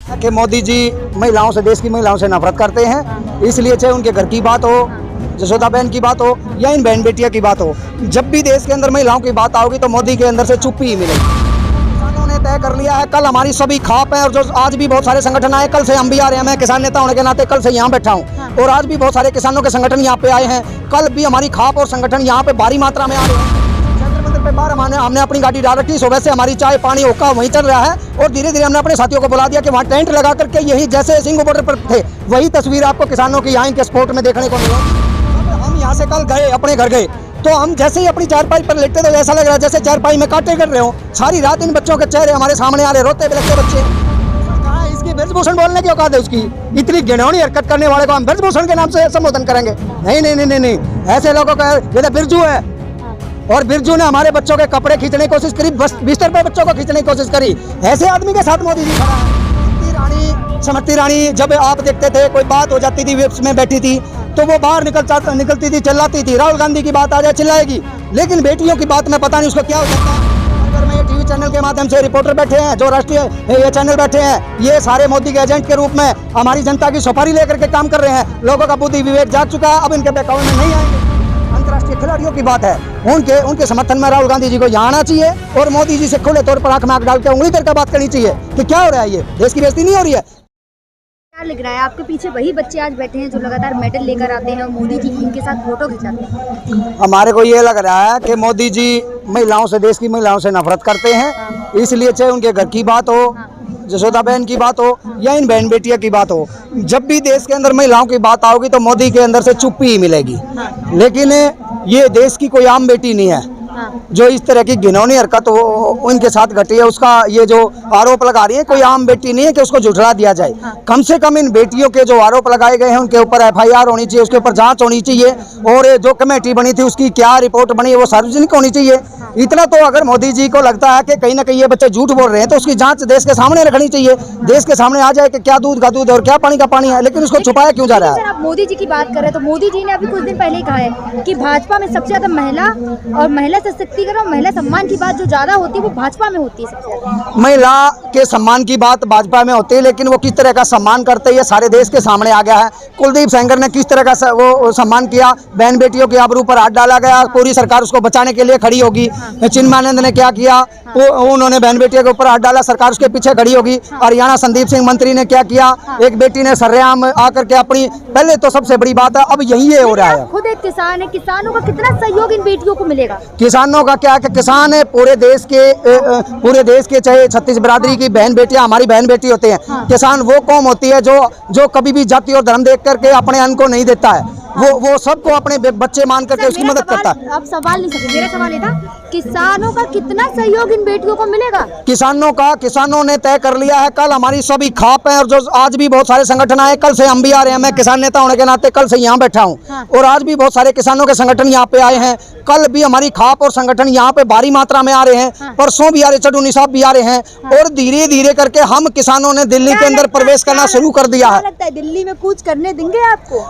कि मोदी जी महिलाओं से, देश की महिलाओं से नफरत करते हैं, इसलिए चाहे उनके घर की बात हो, जसोदा बहन की बात हो या इन बहन बेटियों की बात हो, जब भी देश के अंदर महिलाओं की बात आओगी तो मोदी के अंदर से चुप्पी ही मिलेगी। किसानों ने तय कर लिया है, कल हमारी सभी खाप है और जो आज भी बहुत सारे संगठन आए, कल से हम भी आ रहे हैं। मैं किसान नेता होने के नाते कल से यहाँ बैठा हूँ और आज भी बहुत सारे किसानों के संगठन यहाँ पे आए हैं। कल भी हमारी खाप और संगठन यहाँ पे भारी मात्रा में आ रहे हैं। बार हमने अपनी गाड़ी डाल रखी, सुबह से हमारी चाय पानी होका वहीं चल रहा है और धीरे धीरे हमने अपने साथियों को बुला दिया कि वहाँ टेंट लगा करके यही जैसे सिंह बॉर्डर पर थे वही तस्वीर आपको किसानों की यहाँ के स्पोर्ट में देखने को मिली। हम यहाँ से कल गए, अपने घर गए तो हम जैसे ही अपनी चारपाई पर लेटे तो ऐसा लग रहा है जैसे चारपाई में कांटे कर रहे हो। सारी रात इन बच्चों के चेहरे हमारे सामने आ रहे, रोते बिलखते बच्चे। कहाँ इसकी ब्रजभूषण बोलने की औकात है उसकी? इतनी घिनौनी हरकत करने वाले को हम ब्रजभूषण के नाम से संबोधन करेंगे? नहीं नहीं नहीं नहीं, ऐसे लोगों का ये तो बिरजू है। और बिरजू ने हमारे बच्चों के कपड़े खींचने की कोशिश करी, बिस्तर पर बच्चों को खींचने की कोशिश करी। ऐसे आदमी के साथ मोदी जी खड़ा है। समृति रानी जब आप देखते थे कोई बात हो जाती थी, विप्स में बैठी थी तो वो बाहर निकलती थी, चिल्लाती थी। राहुल गांधी की बात आ जाए चिल्लाएगी, लेकिन बेटियों की बात में पता नहीं उसको क्या हो सकता है। अगर मैं टीवी चैनल के माध्यम से रिपोर्टर बैठे हैं, जो राष्ट्रीय ये चैनल बैठे हैं, ये सारे मोदी के एजेंट के रूप में हमारी जनता की सुपारी लेकर के काम कर रहे हैं। लोगों का बुद्धि विवेक जाग चुका है, अब इनके बैकग्राउंड में नहीं आएंगे। अंतर्राष्ट्रीय खिलाड़ियों की बात है, उनके समर्थन में राहुल गांधी जी को यहाँ आना चाहिए और मोदी जी से खुले तौर पर आंख में आंख डाल के उंगली करके बात करनी चाहिए कि क्या हो रहा है, ये देश की बेइज्जती नहीं हो रही है? क्या लग रहा है आपके पीछे वही बच्चे आज बैठे हैं जो लगातार मेडल लेकर आते हैं और मोदी जी इनके साथ फोटो खिंचाते हैं? हमारे को ये लग रहा है कि मोदी जी महिलाओं से, देश की महिलाओं से नफरत करते हैं, इसलिए चाहे उनके घर की बात हो, जसोदा बहन की बात हो या इन बहन बेटियों की बात हो, जब भी देश के अंदर महिलाओं की बात आओगी तो मोदी के अंदर से चुप्पी ही मिलेगी। लेकिन ये देश की कोई आम बेटी नहीं है जो इस तरह की घिनौनी हरकत उनके साथ घटी है। उसका ये जो आरोप लगा रही है, कोई आम बेटी नहीं है कि उसको झुठला दिया जाए। कम से कम इन बेटियों के जो आरोप लगाए गए हैं उनके ऊपर FIR होनी चाहिए, उसके ऊपर जांच होनी चाहिए और जो कमेटी बनी थी उसकी क्या रिपोर्ट बनी है वो सार्वजनिक होनी चाहिए। इतना तो अगर मोदी जी को लगता है कि कहीं ना कहीं ये बच्चे झूठ बोल रहे हैं तो उसकी जांच देश के सामने रखनी चाहिए, देश के सामने आ जाए कि क्या दूध का दूध और क्या पानी का पानी है, लेकिन उसको छुपाया क्यों जा रहा है? आप मोदी जी की बात कर रहे हैं तो मोदी जी ने अभी कुछ दिन पहले ही कहा है कि भाजपा में सबसे ज्यादा महिला और महिला सशक्तिकरण और महिला सम्मान की बात जो ज्यादा होती है वो भाजपा में होती है। सबसे ज्यादा महिला के सम्मान की बात भाजपा में होती है, लेकिन वो किस तरह का सम्मान करते हैं सारे देश के सामने आ गया है। कुलदीप सेंगर ने किस तरह का वो सम्मान किया, बहन बेटियों की आबरू पर हाथ डाला गया, पूरी सरकार उसको बचाने के लिए खड़ी होगी। चिन्मयानंद ने क्या किया, उन्होंने बहन बेटियों के ऊपर हाथ डाला, सरकार उसके पीछे खड़ी होगी। हरियाणा संदीप सिंह मंत्री ने क्या किया, एक बेटी ने सरेआम आकर के अपनी, पहले तो सबसे बड़ी बात है अब यही ये हो रहा है। खुद एक किसान है, किसानों का कितना सहयोग इन बेटियों को मिलेगा? किसानों का क्या कि किसान है पूरे देश के चाहे 36 बिरादरी की बहन बेटियां हमारी बहन बेटी होते हैं। किसान वो कौम होती है जो कभी भी जाति और धर्म देख करके अपने अन्न को नहीं देता है, वो सबको अपने बच्चे मान करके उसकी मदद करता है। आप सवाल नहीं सकते, मेरा सवाल ये था किसानों का कितना सहयोग इन बेटियों को मिलेगा? किसानों ने तय कर लिया है, कल हमारी सभी खाप है और जो आज भी बहुत सारे संगठन आए, कल से हम भी आ रहे हैं। मैं किसान नेता होने के नाते कल से यहाँ बैठा हूँ और आज भी बहुत सारे किसानों के संगठन यहाँ पे आए हैं। कल भी हमारी खाप और संगठन यहाँ पे भारी मात्रा में आ रहे हैं, परसों भी आ रहे, चडूनी साहब भी आ रहे हैं और धीरे धीरे करके हम किसानों ने दिल्ली के अंदर प्रवेश करना शुरू कर दिया है। लगता है दिल्ली में कूच करने देंगे आपको?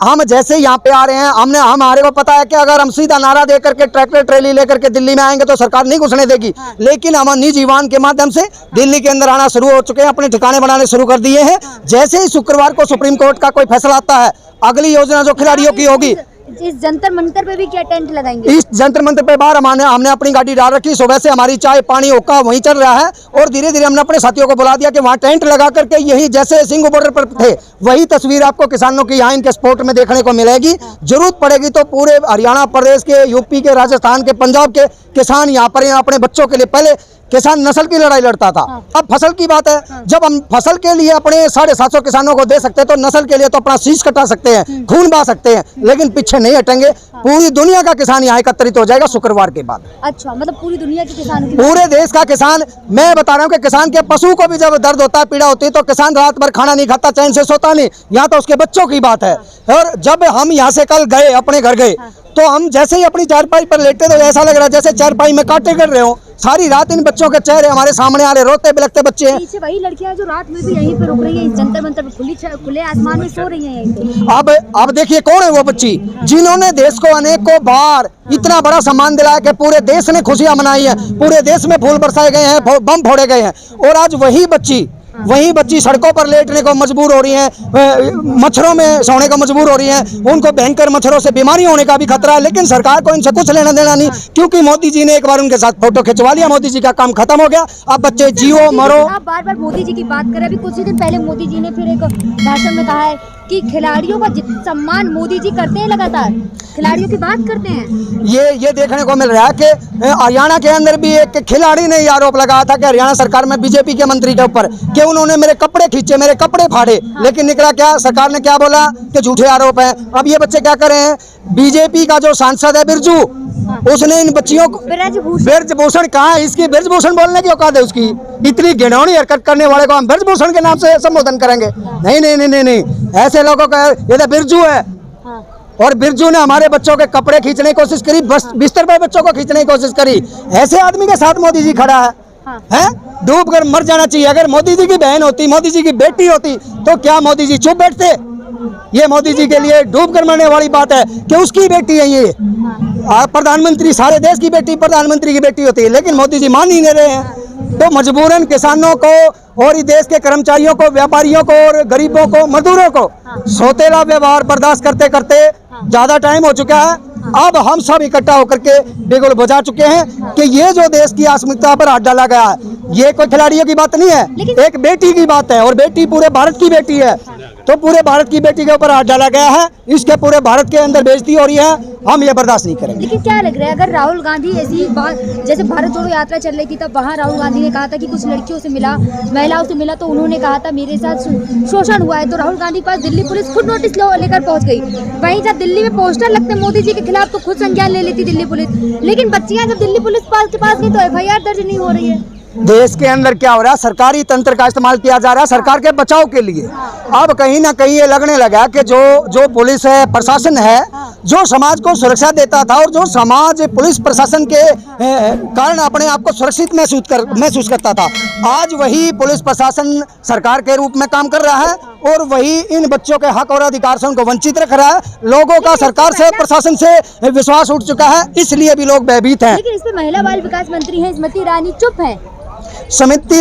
हम जैसे यहाँ पे आ रहे हैं, हमारे को पता है कि अगर हम सीधा नारा दे करके ट्रैक्टर ट्रेली लेकर के दिल्ली में आएंगे तो सरकार नहीं घुसने देगी, लेकिन हम निजी वाहन के माध्यम से दिल्ली के अंदर आना शुरू हो चुके हैं, अपने ठिकाने बनाने शुरू कर दिए हैं। जैसे ही शुक्रवार को सुप्रीम कोर्ट का कोई फैसला आता है, अगली योजना जो खिलाड़ियों की होगी। इस जंतर मंतर पे भी क्या टेंट लगाएंगे? इस जंतर मंतर पे बाहर हमने अपनी गाड़ी डाल रखी, सुबह से हमारी चाय पानी होका वहीं चल रहा है और धीरे धीरे हमने अपने साथियों को बुला दिया कि वहाँ टेंट लगा करके यही जैसे सिंह बॉर्डर पर थे वही तस्वीर आपको किसानों की यहाँ इनके स्पोर्ट में देखने को मिलेगी। जरूरत पड़ेगी तो पूरे हरियाणा प्रदेश के, यूपी के, राजस्थान के, पंजाब के किसान यहाँ पर अपने बच्चों के लिए, पहले किसान नस्ल की लड़ाई लड़ता था, अब फसल की बात है। जब हम फसल के लिए अपने 750 किसानों को दे सकते हैं तो नस्ल के लिए तो अपना शीश कटा सकते हैं, खून बहा सकते हैं, लेकिन पीछे नहीं हटेंगे। पूरी दुनिया का किसान यहाँ एकत्रित हो जाएगा शुक्रवार के बाद। अच्छा, मतलब पूरी दुनिया के किसान, पूरे देश का किसान। मैं बता रहा हूँ कि किसान के पशु को भी जब दर्द होता है, पीड़ा होती है तो किसान रात भर खाना नहीं खाता, चैन से सोता नहीं। यहाँ तो उसके बच्चों की बात है। और जब हम यहाँ से कल गए, अपने घर गए तो हम जैसे ही अपनी चारपाई पर लेटे तो ऐसा लग रहा है जैसे चारपाई में कांटे कर रहे हो। सारी रात इन बच्चों के चेहरे हमारे सामने आ रहे, रोते बिलखते बच्चे हैं। पीछे वही लड़कियां जो रात में भी यहीं पे रुक रही है, इस जंतर मंतर पे खुले आसमान में सो रही हैं यहीं पे। अब देखिए कौन है वो बच्ची जिन्होंने देश को अनेकों बार इतना बड़ा सम्मान दिलाया कि पूरे देश ने खुशियां मनाई है, पूरे देश में फूल बरसाए गए हैं, बम फोड़े गए हैं, और आज वही बच्ची वहीं बच्ची सड़कों पर लेटने को मजबूर हो रही हैं, मच्छरों में सोने को मजबूर हो रही हैं, उनको भयंकर मच्छरों से बीमारी होने का भी खतरा है। लेकिन सरकार को इनसे कुछ लेना देना नहीं, क्योंकि मोदी जी ने एक बार उनके साथ फोटो खिंचवा लिया, मोदी जी का काम खत्म हो गया। अब बच्चे जियो मरो। आप बार बार मोदी जी की बात कर रहे हैं। अभी कुछ ही दिन पहले मोदी जी ने फिर एक भाषण में कहा है कि खिलाड़ियों का सम्मान मोदी जी करते हैं, लगातार खिलाड़ियों की बात करते हैं। ये देखने को मिल रहा है कि हरियाणा के अंदर भी एक खिलाड़ी ने ये आरोप लगाया था कि हरियाणा सरकार में बीजेपी के मंत्री के ऊपर कि उन्होंने मेरे कपड़े खींचे, मेरे कपड़े फाड़े। लेकिन निकला क्या, सरकार ने क्या बोला कि झूठे आरोप हैं। अब ये बच्चे क्या कर रहे हैं, बीजेपी का जो सांसद है बिरजू, उसने इन बच्चियों को ब्रजभूषण कहा है, इसकी ब्रजभूषण बोलने की औकात है उसकी। इतनी घिनौनी हरकत करने वाले को हम ब्रजभूषण के नाम से संबोधन करेंगे? नहीं नहीं नहीं नहीं, ऐसे लोगों का ये तो बिरजू है। और बिरजू ने हमारे बच्चों के कपड़े खींचने की कोशिश करी, बिस्तर पे बच्चों को खींचने की कोशिश करी। ऐसे आदमी के साथ मोदी जी खड़ा है? डूब कर मर जाना चाहिए। अगर मोदी जी की बहन होती, मोदी जी की बेटी होती, तो क्या मोदी जी चुप बैठते? ये मोदी जी के लिए डूब कर मरने वाली बात है कि उसकी बेटी है ये। प्रधानमंत्री, सारे देश की बेटी प्रधानमंत्री की बेटी होती है, लेकिन मोदी जी मान ही नहीं रहे हैं। तो मजबूरन किसानों को और इस देश के कर्मचारियों को, व्यापारियों को और गरीबों को, मजदूरों को सौतेला व्यवहार बर्दाश्त करते करते ज्यादा टाइम हो चुका है। अब हम सब इकट्ठा होकर के बिगुल बजा चुके हैं कि ये जो देश की अस्मिता पर हाथ डाला गया है, ये कोई खिलाड़ियों की बात नहीं है, एक बेटी की बात है। और बेटी पूरे भारत की बेटी है, तो पूरे भारत की बेटी के ऊपर हाथ डाला गया है, इसके पूरे भारत के अंदर बेइज्जती हो रही है। हम ये बर्दाश्त नहीं करेंगे। लेकिन क्या लग रहा है, अगर राहुल गांधी ऐसी बात, जैसे भारत जोड़ो यात्रा चल रही थी, तब वहाँ राहुल गांधी ने कहा था कि कुछ लड़कियों से मिला, महिलाओं से मिला, तो उन्होंने कहा था मेरे साथ शोषण हुआ है, तो राहुल गांधी के पास दिल्ली पुलिस खुद नोटिस लेकर पहुंच गई। वहीं जब दिल्ली में पोस्टर लगते मोदी जी के खिलाफ तो खुद संज्ञान ले लेती दिल्ली पुलिस, लेकिन बच्चियां जब दिल्ली पुलिस के पास गई तो FIR दर्ज नहीं हो रही है। देश के अंदर क्या हो रहा है, सरकारी तंत्र का इस्तेमाल किया जा रहा है सरकार के बचाव के लिए। अब कहीं ना कहीं ये लगने लगा कि जो पुलिस है, प्रशासन है, जो समाज को सुरक्षा देता था और जो समाज पुलिस प्रशासन के कारण अपने आप को सुरक्षित महसूस करता था, आज वही पुलिस प्रशासन सरकार के रूप में काम कर रहा है और वही इन बच्चों के हक और अधिकार से उनको वंचित रख रहा है। लोगों का सरकार से, प्रशासन से विश्वास उठ चुका है, इसलिए भी लोग भयभीत हैं। लेकिन इसमें महिला बाल विकास मंत्री है स्मृति ईरानी चुप है। स्मृति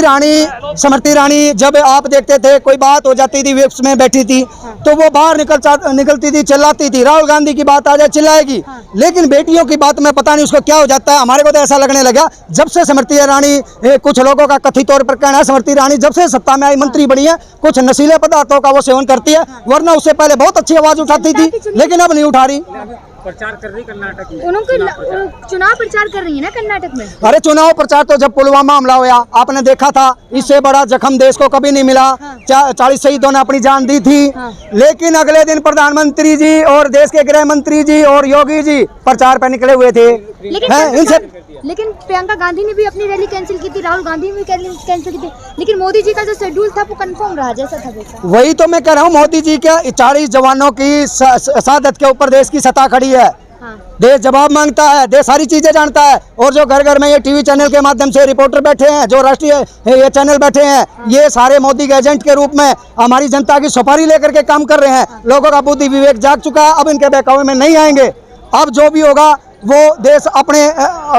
ईरानी, जब आप देखते थे कोई बात हो जाती थी, विपक्ष में बैठी थी, तो वो बाहर निकलती थी, चिल्लाती थी। राहुल गांधी की बात आ जाए चिल्लाएगी, लेकिन बेटियों की बात में पता नहीं उसको क्या हो जाता है। हमारे को तो ऐसा लगने लगा जब से स्मृति ईरानी, कुछ लोगों का कथित तौर पर कहना है, स्मृति ईरानी जब से सत्ता में आई मंत्री बनी है, कुछ नशीले पदार्थों का वो सेवन करती है, वरना उससे पहले बहुत अच्छी आवाज उठाती थी, लेकिन अब नहीं उठा रही। प्रचार कर रही कर्नाटक में, उन्होंने चुनाव प्रचार कर रही है ना कर्नाटक में। अरे चुनाव प्रचार तो जब पुलवामा हमला हुआ आपने देखा था, इससे बड़ा जख्म देश को कभी नहीं मिला। 40 शहीदों ने अपनी जान दी थी, लेकिन अगले दिन प्रधानमंत्री जी और देश के गृह मंत्री जी और योगी जी प्रचार पर निकले हुए थे। लेकिन प्रियंका गांधी ने भी अपनी रैली कैंसिल की थी, राहुल गांधी ने भी कैंसिल की थी, लेकिन मोदी जी का जो शेड्यूल था वो कंफर्म रहा जैसा था वैसा। वही तो मैं कह रहा हूँ, मोदी जी के 40 जवानों की शहादत के ऊपर देश की सत्ता खड़ी है। देश जवाब मांगता है, देश सारी चीजें जानता है। और जो घर घर में ये टीवी चैनल के माध्यम से रिपोर्टर बैठे हैं, जो राष्ट्रीय ये चैनल बैठे हैं, ये सारे मोदी के एजेंट के रूप में हमारी जनता की सुपारी लेकर के काम कर रहे हैं। लोगों का बुद्धि विवेक जाग चुका है, अब इनके बहकावे में नहीं आएंगे। अब जो भी होगा वो देश अपने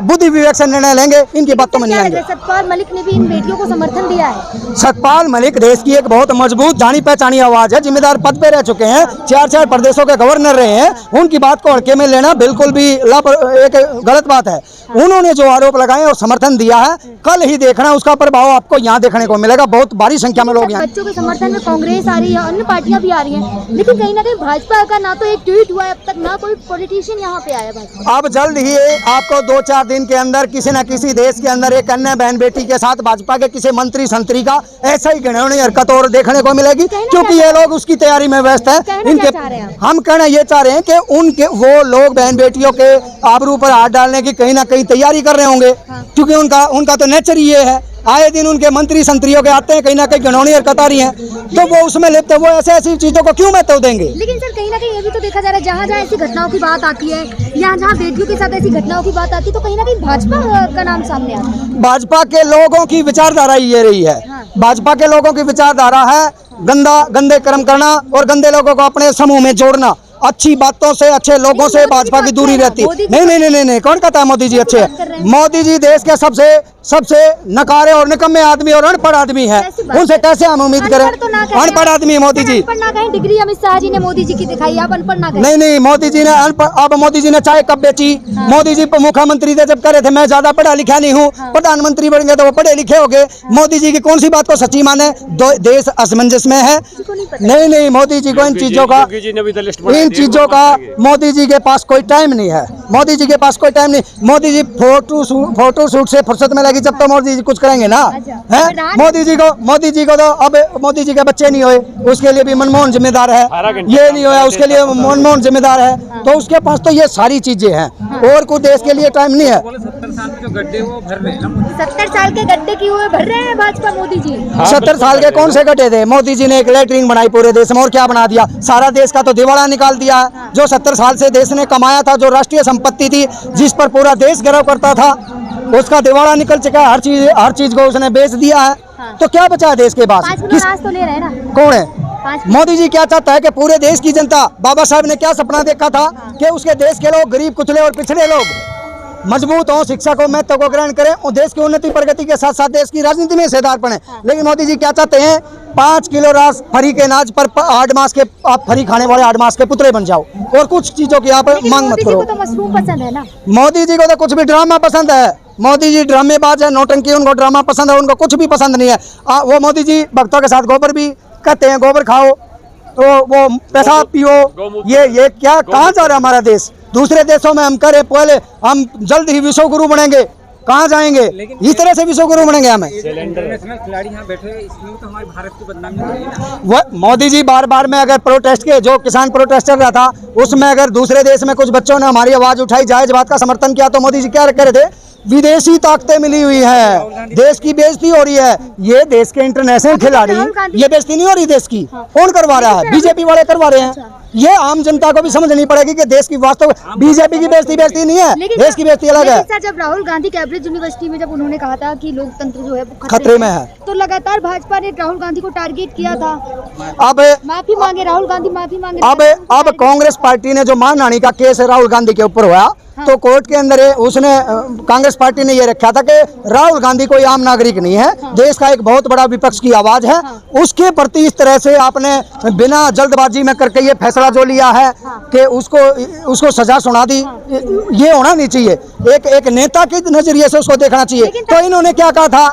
बुद्धि विवेक से निर्णय लेंगे, इनकी बातों में नहीं आएंगे। सतपाल मलिक ने भी इन बेटियों को समर्थन दिया है। सतपाल मलिक देश की एक बहुत मजबूत जानी पहचानी आवाज है, जिम्मेदार पद पे रह चुके हैं, 4 प्रदेशों के गवर्नर रहे हैं। उनकी बात को हल्के में लेना बिल्कुल भी एक गलत बात है। उन्होंने जो आरोप लगाए और समर्थन दिया है, कल ही देखना उसका प्रभाव आपको यहाँ देखने को मिलेगा। बहुत भारी संख्या में लोग यहाँ। बच्चों के समर्थन में कांग्रेस आ रही है, अन्य पार्टियां भी आ रही हैं, लेकिन कहीं ना कहीं भाजपा का ना तो एक ट्वीट हुआ है अब तक, ना कोई पॉलिटिशियन यहाँ पे आया भाजपा। अब जल्द ही आपको 2-4 दिन के अंदर किसी न किसी देश के अंदर एक अन्य बहन बेटी के साथ भाजपा के किसी मंत्री संतरी का ऐसा ही घिनौनी हरकत और देखने को मिलेगी, क्योंकि ये लोग उसकी तैयारी में व्यस्त हैं। हम कहना ये चाह रहे हैं कि उनके वो लोग बहन बेटियों के आबरू पर हाथ डालने की कहीं ना कहीं तैयारी कर रहे होंगे, क्योंकि उनका तो नेचर ही ये है। आए दिन उनके मंत्री संतरियों के आते हैं, कहीं ना कहीं घिनौनी हरकत आ रही है, तो वो उसमें लेते, वो ऐसी चीजों को क्यों महत्व देंगे। लेकिन सर कहीं ना कहीं ये भी तो देखा जा रहा है, जहाँ जहाँ ऐसी घटनाओं की बात आती है, जहाँ बेटियों के साथ ऐसी घटनाओं की बात आती है, तो कहीं ना कहीं भाजपा का नाम सामने आता है। भाजपा के लोगों की विचारधारा ये रही है। भाजपा के लोगों की विचारधारा है गंदे कर्म करना और गंदे लोगों को अपने समूह में जोड़ना। अच्छी बातों से, अच्छे लोगों से भाजपा की दूरी रहती है। नहीं, कौन कहता है मोदी जी अच्छे हैं? मोदी जी देश के सबसे सबसे नकारे और निकम्मे आदमी और अनपढ़ आदमी है, उनसे कैसे हम उम्मीद करें? अनपढ़ आदमी है मोदी जी। अनपढ़ ना कहें, डिग्री अमित शाह जी ने मोदी जी की दिखाई, आप अनपढ़ ना कहें। नहीं, मोदी जी ने अब मोदी जी ने चाय कब बेची? मोदी जी मुख्यमंत्री थे जब करे थे मैं ज्यादा पढ़ा लिखा नहीं हूँ, प्रधानमंत्री बन गए तो वो पढ़े लिखे हो गए। मोदी जी की कौन सी बात को सच्ची माने? देश असमंजस में है। नहीं, मोदी जी को इन चीजों का मोदी जी के पास कोई टाइम नहीं है। मोदी जी के पास कोई टाइम नहीं। मोदी जी फोटो शूट से फुर्सत में लगी जब तो मोदी जी कुछ करेंगे ना, है? मोदी जी को तो अब मोदी जी के बच्चे नहीं हुए, उसके लिए भी मनमोहन जिम्मेदार है। ये नहीं हुआ, उसके लिए मनमोहन जिम्मेदार है। तो उसके पास तो ये सारी चीजें हैं और कोई देश के लिए टाइम नहीं है। 70 साल के जो गड्ढे वो भर रहे हैं। 70 साल के गड्ढे क्यों भर रहे हैं भाजपा मोदी जी? 70 साल के कौन से गड्ढे थे? मोदी जी ने एक लैट्रिन बनाई पूरे देश में और क्या बना दिया? सारा देश का तो दिवाला निकाल दिया है। जो 70 साल से देश ने कमाया था, जो राष्ट्रीय संपत्ति थी जिस पर पूरा देश गर्व करता था, उसका दिवाला निकल चुका है। हर चीज को उसने बेच दिया है। तो क्या बचा है देश के पास? 5 किलो अनाज तो ले रहे हैं ना। कौन है? मोदी जी क्या चाहता है कि पूरे देश की जनता, बाबा साहब ने क्या सपना देखा था कि उसके देश के लोग, गरीब कुचले और पिछड़े लोग मजबूत हों, शिक्षा को महत्व को ग्रहण करें और देश की उन्नति प्रगति के साथ साथ देश की राजनीति में हिस्सेदार बने। लेकिन मोदी जी क्या चाहते हैं? 5 किलो रास फ्री के अनाज पर 8 मास के आप फ्री खाने वाले 8 मास के पुतले बन जाओ और कुछ चीजों की आप मांग मत करो। मोदी जी को तो मशरूम पसंद है ना। मोदी जी को तो कुछ भी ड्रामा पसंद है। मोदी जी ड्रामेबाज है, नौटंकी, उनको ड्रामा पसंद है, उनको कुछ भी पसंद नहीं है। वो मोदी जी भक्तों के साथ गोबर भी कहते हैं, गोबर खाओ तो वो पेशाब पियो। ये क्या, कहाँ जा रहा है हमारा देश? दूसरे देशों में हम करें, पहले हम जल्द ही विश्व गुरु बनेंगे, कहाँ जाएंगे? इस तरह से विश्व गुरु बनेंगे हमें। इंटरनेशनल खिलाड़ी यहाँ बैठे हैं, इसमें तो हमारे भारत की बदनामी हो रही है ना। मोदी जी बार में अगर प्रोटेस्ट के, जो किसान प्रोटेस्ट चल रहा था उसमें अगर दूसरे देश में कुछ बच्चों ने हमारी आवाज उठाई, जायज बात का समर्थन किया, तो मोदी जी क्या कह रहे थे? विदेशी ताकतें मिली हुई है, देश की बेइज्जती हो रही है। ये देश के इंटरनेशनल खिलाड़ी, ये बेइज्जती नहीं हो रही देश की? कौन करवा रहा है? बीजेपी वाले करवा रहे हैं। ये आम जनता को भी समझनी पड़ेगी कि देश की वास्तव बीजेपी की बेइज्जती नहीं है, देश की बेइज्जती अलग है। सर, जब राहुल गांधी कैम्ब्रिज यूनिवर्सिटी में जब उन्होंने कहा था कि लोकतंत्र जो है खतरे में है, तो लगातार भाजपा ने राहुल गांधी को टारगेट किया था। अब माफी मांगे राहुल गांधी, माफी मांगे। अब कांग्रेस पार्टी ने जो मानहानि का केस राहुल गांधी के ऊपर हुआ, तो कोर्ट के अंदर उसने कांग्रेस पार्टी ने ये रखा था कि राहुल गांधी कोई आम नागरिक नहीं है, देश का एक बहुत बड़ा विपक्ष की आवाज है। उसके प्रति इस तरह से आपने बिना जल्दबाजी में करके ये फैसला जो लिया है कि उसको सजा सुना दी, ये होना नहीं चाहिए। एक नेता के नजरिए से उसको देखना चाहिए। तो इन्होंने क्या कहा था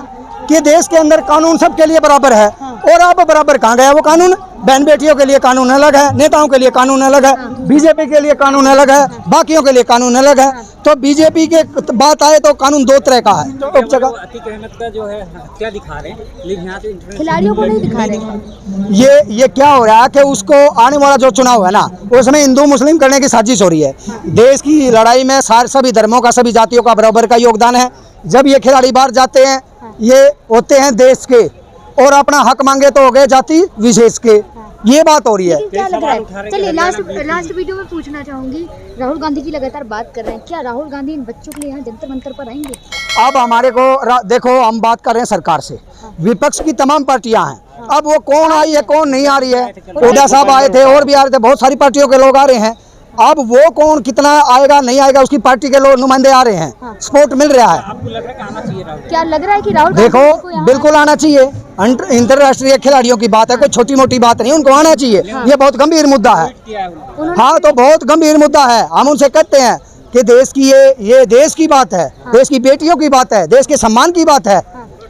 कि देश के अंदर कानून सबके लिए बराबर है, और अब बराबर कहाँ गया वो कानून? बहन बेटियों के लिए कानून अलग है, नेताओं के लिए कानून अलग है, बीजेपी के लिए कानून अलग है, बाकियों के लिए कानून अलग है। तो बीजेपी के बात आए तो कानून 2 तरह का है। तो अतीक अहमद का जो है क्या दिखा रहे हैं, लेकिन यहाँ पे खिलाड़ियों को नहीं दिखा रहे। ये क्या हो रहा है कि उसको आने वाला जो चुनाव है ना, उसमें हिंदू मुस्लिम करने की साजिश हो रही है। देश की लड़ाई में सभी धर्मों का, सभी जातियों का बराबर का योगदान है। जब ये खिलाड़ी बाहर जाते हैं, ये होते हैं देश के, और अपना हक मांगे तो हो गए जाति विशेष के। ये बात हो रही है। क्या लग रहा है? चलिए लास्ट वीडियो में पूछना चाहूंगी, राहुल गांधी जी लगातार बात कर रहे हैं, क्या राहुल गांधी इन बच्चों के लिए यहाँ जंतर मंतर पर आएंगे? अब हमारे को देखो, हम बात कर रहे हैं सरकार से, विपक्ष की तमाम पार्टियां हैं। अब वो कौन आई है, कौन नहीं आ रही है? हुड्डा साहब आए थे और भी आ रहे थे, बहुत सारी पार्टियों के लोग आ रहे हैं। अब वो कौन कितना आएगा नहीं आएगा, उसकी पार्टी के लोग नुमाइंदे आ रहे हैं, सपोर्ट मिल रहा है। आपको लग रहा है कि आना चाहिए राहुल? क्या लग रहा है कि राहुल देखो, बिल्कुल आना चाहिए। अंतर्राष्ट्रीय खिलाड़ियों की बात है, कोई छोटी मोटी बात नहीं, उनको आना चाहिए। ये बहुत गंभीर मुद्दा है। हाँ, तो बहुत गंभीर मुद्दा है। हम उनसे कहते हैं कि देश की ये देश की बात है, देश की बेटियों की बात है, देश के सम्मान की बात है।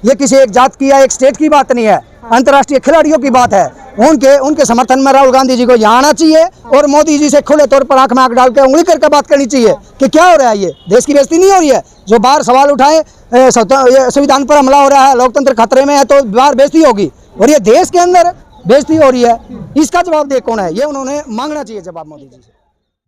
ये किसी एक जात की या एक स्टेट की बात नहीं है, अंतर्राष्ट्रीय खिलाड़ियों की बात है। उनके समर्थन में राहुल गांधी जी को यहाँ आना चाहिए और मोदी जी से खुले तौर पर आंख में आंख डाल के उंगली करके बात करनी चाहिए कि क्या हो रहा है, ये देश की बेइज्जती नहीं हो रही है? जो बाहर सवाल उठाए, संविधान पर हमला हो रहा है, लोकतंत्र खतरे में है, तो बाहर बेइज्जती होगी, और ये देश के अंदर बेइज्जती हो रही है, इसका जवाब दे कौन है? ये उन्होंने मांगना चाहिए जवाब मोदी जी से।